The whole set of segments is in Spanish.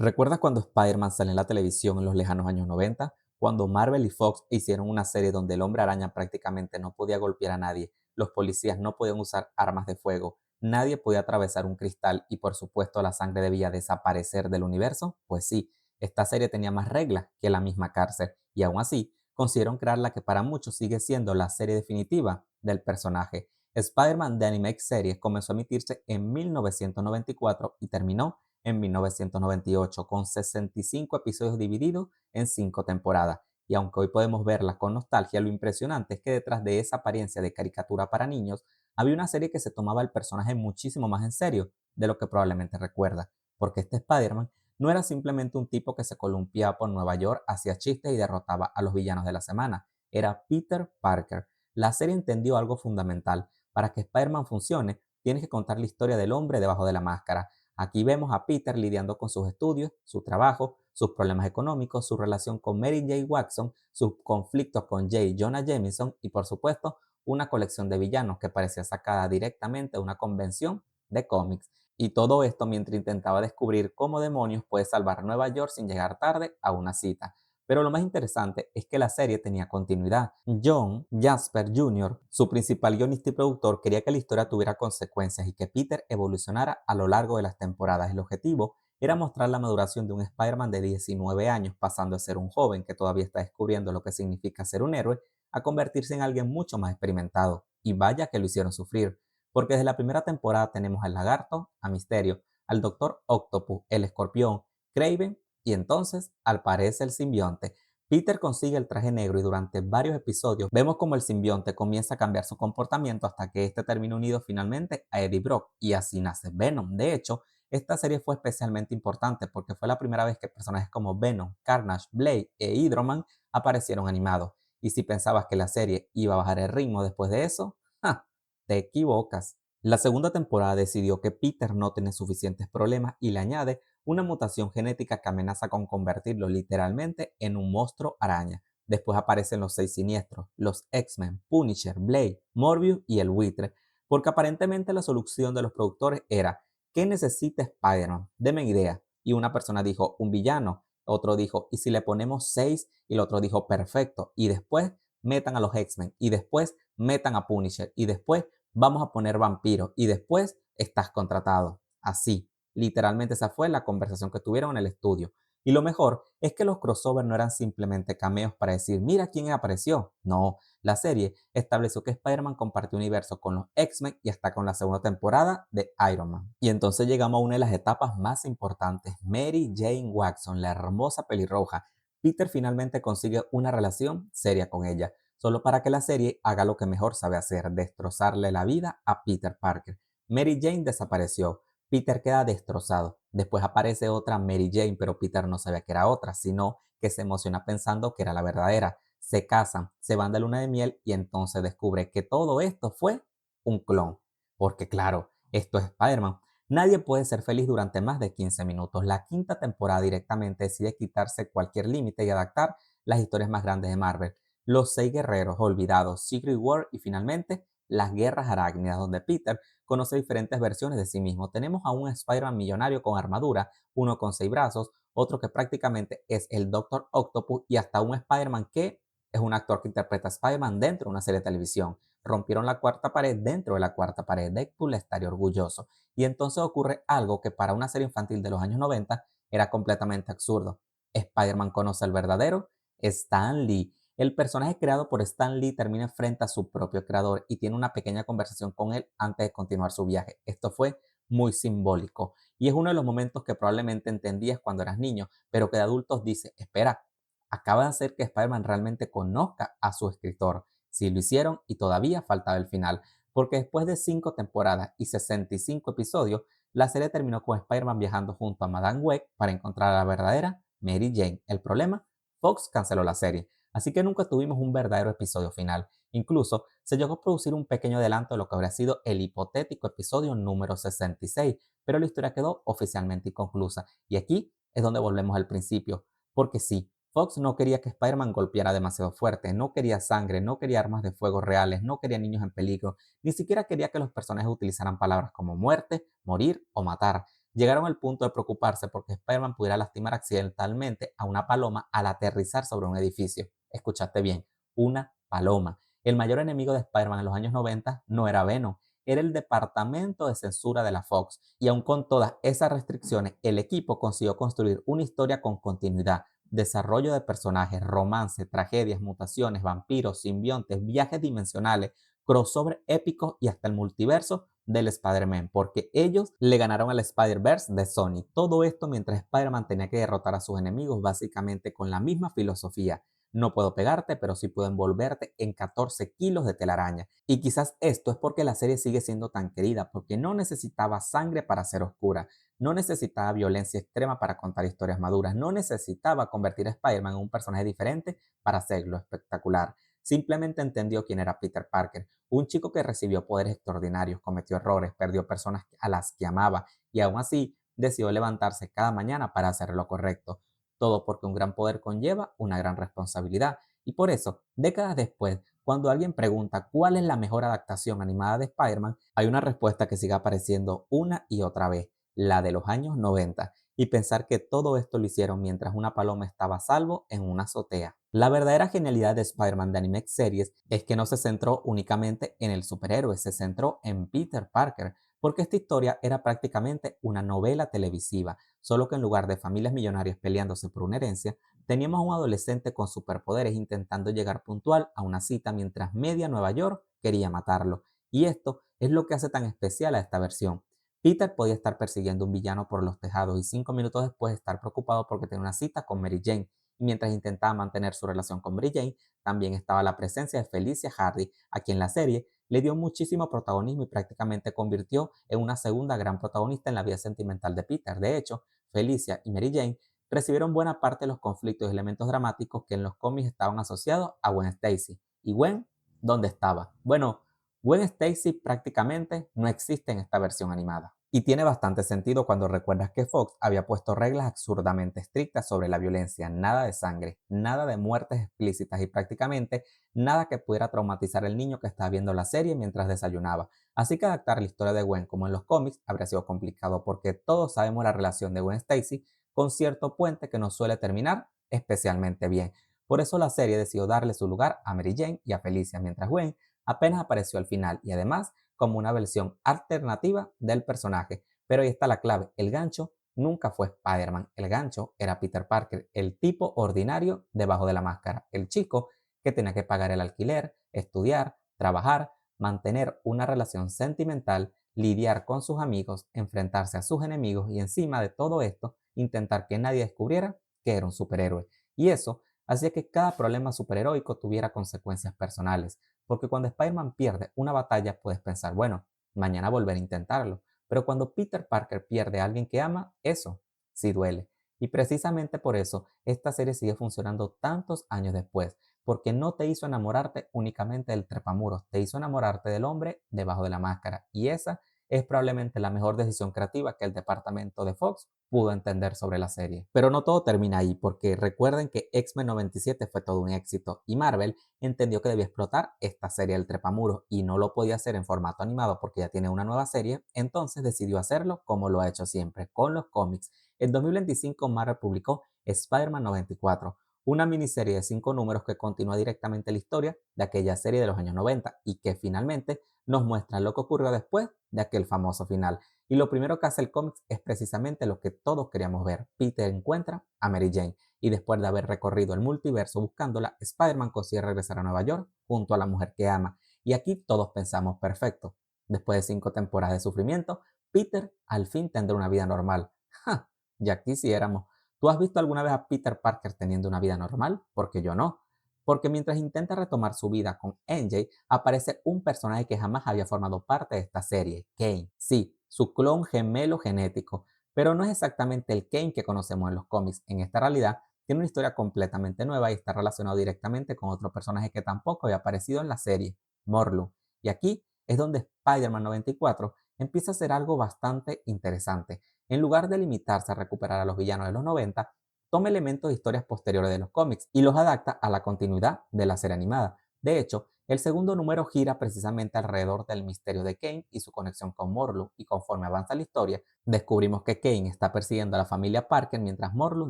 ¿Recuerdas cuando Spider-Man salió en la televisión en los lejanos años 90? Cuando Marvel y Fox hicieron una serie donde el hombre araña prácticamente no podía golpear a nadie, los policías no podían usar armas de fuego, nadie podía atravesar un cristal y por supuesto la sangre debía desaparecer del universo. Pues sí, esta serie tenía más reglas que la misma cárcel y aún así consiguieron crear la que para muchos sigue siendo la serie definitiva del personaje. Spider-Man The Animated Series comenzó a emitirse en 1994 y terminó en 1998 con 65 episodios divididos en 5 temporadas. Y aunque hoy podemos verla con nostalgia, lo impresionante es que detrás de esa apariencia de caricatura para niños, había una serie que se tomaba el personaje muchísimo más en serio de lo que probablemente recuerda, porque este Spider-Man no era simplemente un tipo que se columpiaba por Nueva York, hacía chistes y derrotaba a los villanos de la semana, era Peter Parker. La serie entendió algo fundamental: para que Spider-Man funcione, tienes que contar la historia del hombre debajo de la máscara. Aquí vemos a Peter lidiando con sus estudios, su trabajo, sus problemas económicos, su relación con Mary J. Watson, sus conflictos con J. Jonah Jameson y, por supuesto, una colección de villanos que parecía sacada directamente de una convención de cómics. Y todo esto mientras intentaba descubrir cómo demonios puede salvar Nueva York sin llegar tarde a una cita. Pero lo más interesante es que la serie tenía continuidad. John Jasper Jr., su principal guionista y productor, quería que la historia tuviera consecuencias y que Peter evolucionara a lo largo de las temporadas. El objetivo era mostrar la maduración de un Spider-Man de 19 años, pasando de ser un joven que todavía está descubriendo lo que significa ser un héroe, a convertirse en alguien mucho más experimentado. Y vaya que lo hicieron sufrir, porque desde la primera temporada tenemos al Lagarto, a Misterio, al Doctor Octopus, el Escorpión, Kraven y entonces aparece el simbionte. Peter consigue el traje negro y durante varios episodios vemos como el simbionte comienza a cambiar su comportamiento hasta que este termina unido finalmente a Eddie Brock y así nace Venom. De hecho, esta serie fue especialmente importante porque fue la primera vez que personajes como Venom, Carnage, Blade e Hydro-Man aparecieron animados. Y si pensabas que la serie iba a bajar el ritmo después de eso, ¡ja!, te equivocas. La segunda temporada decidió que Peter no tiene suficientes problemas y le añade una mutación genética que amenaza con convertirlo literalmente en un monstruo araña. Después aparecen los seis siniestros, los X-Men, Punisher, Blade, Morbius y el buitre, porque aparentemente la solución de los productores era: ¿qué necesita Spider-Man? Deme idea. Y una persona dijo: un villano. Otro dijo: ¿y si le ponemos 6? Y el otro dijo: perfecto. Y después metan a los X-Men. Y después metan a Punisher. Y después vamos a poner vampiros. Y después estás contratado. Así. Literalmente esa fue la conversación que tuvieron en el estudio. Y lo mejor es que los crossovers no eran simplemente cameos para decir, mira quién apareció. No, la serie estableció que Spider-Man compartió universo con los X-Men y hasta con la segunda temporada de Iron Man. Y entonces llegamos a una de las etapas más importantes: Mary Jane Watson, la hermosa pelirroja. Peter finalmente consigue una relación seria con ella, solo para que la serie haga lo que mejor sabe hacer: destrozarle la vida a Peter Parker. Mary Jane desapareció. Peter queda destrozado. Después aparece otra Mary Jane, pero Peter no sabía que era otra, sino que se emociona pensando que era la verdadera. Se casan, se van de luna de miel y entonces descubre que todo esto fue un clon. Porque claro, esto es Spider-Man. Nadie puede ser feliz durante más de 15 minutos. La quinta temporada directamente decide quitarse cualquier límite y adaptar las historias más grandes de Marvel: los seis guerreros olvidados, Secret War y finalmente las guerras arácnidas, donde Peter conoce diferentes versiones de sí mismo. Tenemos a un Spider-Man millonario con armadura, uno con 6 brazos, otro que prácticamente es el Doctor Octopus y hasta un Spider-Man que es un actor que interpreta a Spider-Man dentro de una serie de televisión. Rompieron la cuarta pared dentro de la cuarta pared. Deadpool estaría orgulloso. Y entonces ocurre algo que para una serie infantil de los años 90 era completamente absurdo. Spider-Man conoce al verdadero Stan Lee. El personaje creado por Stan Lee termina frente a su propio creador y tiene una pequeña conversación con él antes de continuar su viaje. Esto fue muy simbólico y es uno de los momentos que probablemente entendías cuando eras niño, pero que de adultos dice, espera, acaba de hacer que Spider-Man realmente conozca a su escritor. Sí lo hicieron y todavía faltaba el final, porque después de 5 temporadas y 65 episodios, la serie terminó con Spider-Man viajando junto a Madame Web para encontrar a la verdadera Mary Jane. El problema: Fox canceló la serie. Así que nunca tuvimos un verdadero episodio final. Incluso se llegó a producir un pequeño adelanto de lo que habría sido el hipotético episodio número 66, pero la historia quedó oficialmente inconclusa. Y aquí es donde volvemos al principio, porque sí, Fox no quería que Spider-Man golpeara demasiado fuerte, no quería sangre, no quería armas de fuego reales, no quería niños en peligro, ni siquiera quería que los personajes utilizaran palabras como muerte, morir o matar. Llegaron al punto de preocuparse porque Spider-Man pudiera lastimar accidentalmente a una paloma al aterrizar sobre un edificio. Escuchaste bien, una paloma. El mayor enemigo de Spider-Man en los años 90 no era Venom, era el departamento de censura de la Fox. Y aun con todas esas restricciones, el equipo consiguió construir una historia con continuidad, desarrollo de personajes, romance, tragedias, mutaciones, vampiros, simbiontes, viajes dimensionales, crossover épicos y hasta el multiverso del Spider-Man, porque ellos le ganaron al Spider-Verse de Sony. Todo esto mientras Spider-Man tenía que derrotar a sus enemigos básicamente con la misma filosofía. No puedo pegarte, pero sí puedo envolverte en 14 kilos de telaraña. Y quizás esto es porque la serie sigue siendo tan querida, porque no necesitaba sangre para ser oscura, no necesitaba violencia extrema para contar historias maduras, no necesitaba convertir a Spider-Man en un personaje diferente para hacerlo espectacular. Simplemente entendió quién era Peter Parker, un chico que recibió poderes extraordinarios, cometió errores, perdió personas a las que amaba y aún así decidió levantarse cada mañana para hacer lo correcto. Todo porque un gran poder conlleva una gran responsabilidad. Y por eso, décadas después, cuando alguien pregunta cuál es la mejor adaptación animada de Spider-Man, hay una respuesta que sigue apareciendo una y otra vez, la de los años 90. Y pensar que todo esto lo hicieron mientras una paloma estaba a salvo en una azotea. La verdadera genialidad de Spider-Man de Animax Series es que no se centró únicamente en el superhéroe, se centró en Peter Parker, porque esta historia era prácticamente una novela televisiva, solo que en lugar de familias millonarias peleándose por una herencia, teníamos a un adolescente con superpoderes intentando llegar puntual a una cita mientras media Nueva York quería matarlo. Y esto es lo que hace tan especial a esta versión. Peter podía estar persiguiendo un villano por los tejados y 5 minutos después estar preocupado porque tenía una cita con Mary Jane. Y mientras intentaba mantener su relación con Mary Jane, también estaba la presencia de Felicia Hardy, a quien la serie le dio muchísimo protagonismo y prácticamente convirtió en una segunda gran protagonista en la vida sentimental de Peter. De hecho, Felicia y Mary Jane recibieron buena parte de los conflictos y elementos dramáticos que en los cómics estaban asociados a Gwen Stacy. ¿Y Gwen? ¿Dónde estaba? Bueno, Gwen Stacy prácticamente no existe en esta versión animada. Y tiene bastante sentido cuando recuerdas que Fox había puesto reglas absurdamente estrictas sobre la violencia, nada de sangre, nada de muertes explícitas y prácticamente nada que pudiera traumatizar al niño que estaba viendo la serie mientras desayunaba. Así que adaptar la historia de Gwen como en los cómics habría sido complicado porque todos sabemos la relación de Gwen Stacy con cierto puente que no suele terminar especialmente bien. Por eso la serie decidió darle su lugar a Mary Jane y a Felicia, mientras Gwen apenas apareció al final y además como una versión alternativa del personaje. Pero ahí está la clave, el gancho nunca fue Spider-Man, el gancho era Peter Parker, el tipo ordinario debajo de la máscara, el chico que tenía que pagar el alquiler, estudiar, trabajar, mantener una relación sentimental, lidiar con sus amigos, enfrentarse a sus enemigos y encima de todo esto, intentar que nadie descubriera que era un superhéroe. Y eso hacía que cada problema superheroico tuviera consecuencias personales, porque cuando Spider-Man pierde una batalla puedes pensar, bueno, mañana volver a intentarlo, pero cuando Peter Parker pierde a alguien que ama, eso sí duele. Y precisamente por eso esta serie sigue funcionando tantos años después, porque no te hizo enamorarte únicamente del trepamuros, te hizo enamorarte del hombre debajo de la máscara. Y esa es probablemente la mejor decisión creativa que el departamento de Fox pudo entender sobre la serie. Pero no todo termina ahí, porque recuerden que X-Men 97 fue todo un éxito y Marvel entendió que debía explotar esta serie del trepamuros y no lo podía hacer en formato animado porque ya tiene una nueva serie, entonces decidió hacerlo como lo ha hecho siempre, con los cómics. En 2025 Marvel publicó Spider-Man 94, una miniserie de 5 números que continúa directamente la historia de aquella serie de los años 90 y que finalmente nos muestra lo que ocurrió después de aquel famoso final. Y lo primero que hace el cómic es precisamente lo que todos queríamos ver. Peter encuentra a Mary Jane y después de haber recorrido el multiverso buscándola, Spider-Man consigue regresar a Nueva York junto a la mujer que ama. Y aquí todos pensamos perfecto. Después de 5 temporadas de sufrimiento, Peter al fin tendrá una vida normal. ¡Ja! Ya quisiéramos. ¿Tú has visto alguna vez a Peter Parker teniendo una vida normal? Porque yo no. Porque mientras intenta retomar su vida con MJ, aparece un personaje que jamás había formado parte de esta serie, Kane. Sí, su clon gemelo genético, pero no es exactamente el Kane que conocemos en los cómics. En esta realidad, tiene una historia completamente nueva y está relacionado directamente con otro personaje que tampoco había aparecido en la serie, Morlu. Y aquí es donde Spider-Man 94 empieza a hacer algo bastante interesante. En lugar de limitarse a recuperar a los villanos de los 90, toma elementos de historias posteriores de los cómics y los adapta a la continuidad de la serie animada. De hecho, El segundo número gira precisamente alrededor del misterio de Kane y su conexión con Morlun, y conforme avanza la historia, descubrimos que Kane está persiguiendo a la familia Parker mientras Morlun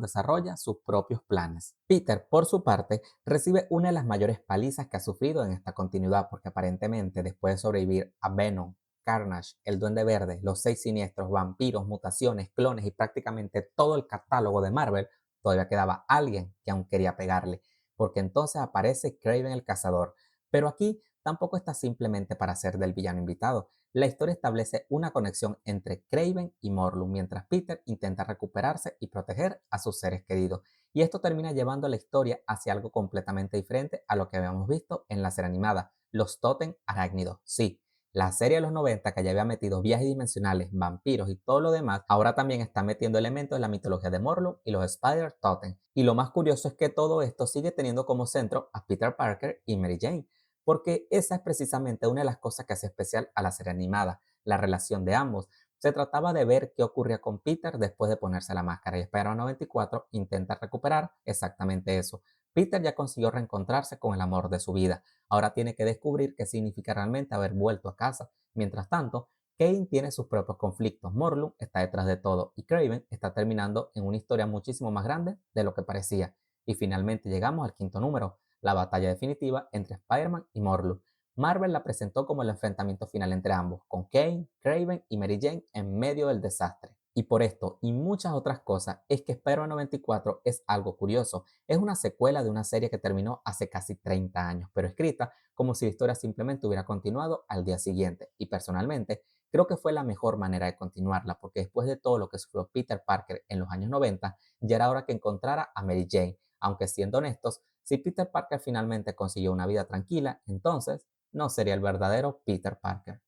desarrolla sus propios planes. Peter, por su parte, recibe una de las mayores palizas que ha sufrido en esta continuidad, porque aparentemente después de sobrevivir a Venom, Carnage, el Duende Verde, los Seis Siniestros, vampiros, mutaciones, clones y prácticamente todo el catálogo de Marvel, todavía quedaba alguien que aún quería pegarle, porque entonces aparece Kraven el Cazador. Pero aquí tampoco está simplemente para ser del villano invitado. La historia establece una conexión entre Kraven y Morlun mientras Peter intenta recuperarse y proteger a sus seres queridos. Y esto termina llevando la historia hacia algo completamente diferente a lo que habíamos visto en la serie animada, los Totem Arácnidos. Sí, la serie de los 90 que ya había metido viajes dimensionales, vampiros y todo lo demás, ahora también está metiendo elementos de la mitología de Morlun y los Spider Totem. Y lo más curioso es que todo esto sigue teniendo como centro a Peter Parker y Mary Jane, porque esa es precisamente una de las cosas que hace especial a la serie animada, la relación de ambos. Se trataba de ver qué ocurría con Peter después de ponerse la máscara, y Spider-Man 94 intenta recuperar exactamente eso. Peter ya consiguió reencontrarse con el amor de su vida, ahora tiene que descubrir qué significa realmente haber vuelto a casa. Mientras tanto, Kane tiene sus propios conflictos, Morlun está detrás de todo y Kraven está terminando en una historia muchísimo más grande de lo que parecía. Y finalmente llegamos al quinto número, la batalla definitiva entre Spider-Man y Morlun. Marvel la presentó como el enfrentamiento final entre ambos, con Kane, Kraven y Mary Jane en medio del desastre. Y por esto y muchas otras cosas es que Spider-Man 94 es algo curioso. Es una secuela de una serie que terminó hace casi 30 años, pero escrita como si la historia simplemente hubiera continuado al día siguiente. Y personalmente, creo que fue la mejor manera de continuarla, porque después de todo lo que sufrió Peter Parker en los años 90, ya era hora que encontrara a Mary Jane, aunque siendo honestos, si Peter Parker finalmente consiguió una vida tranquila, entonces no sería el verdadero Peter Parker.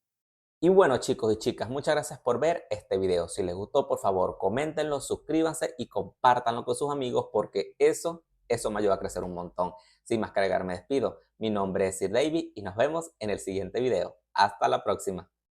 Y bueno, chicos y chicas, muchas gracias por ver este video. Si les gustó, por favor, coméntenlo, suscríbanse y compártanlo con sus amigos, porque eso me ayuda a crecer un montón. Sin más que agregar, me despido. Mi nombre es Sir David y nos vemos en el siguiente video. Hasta la próxima.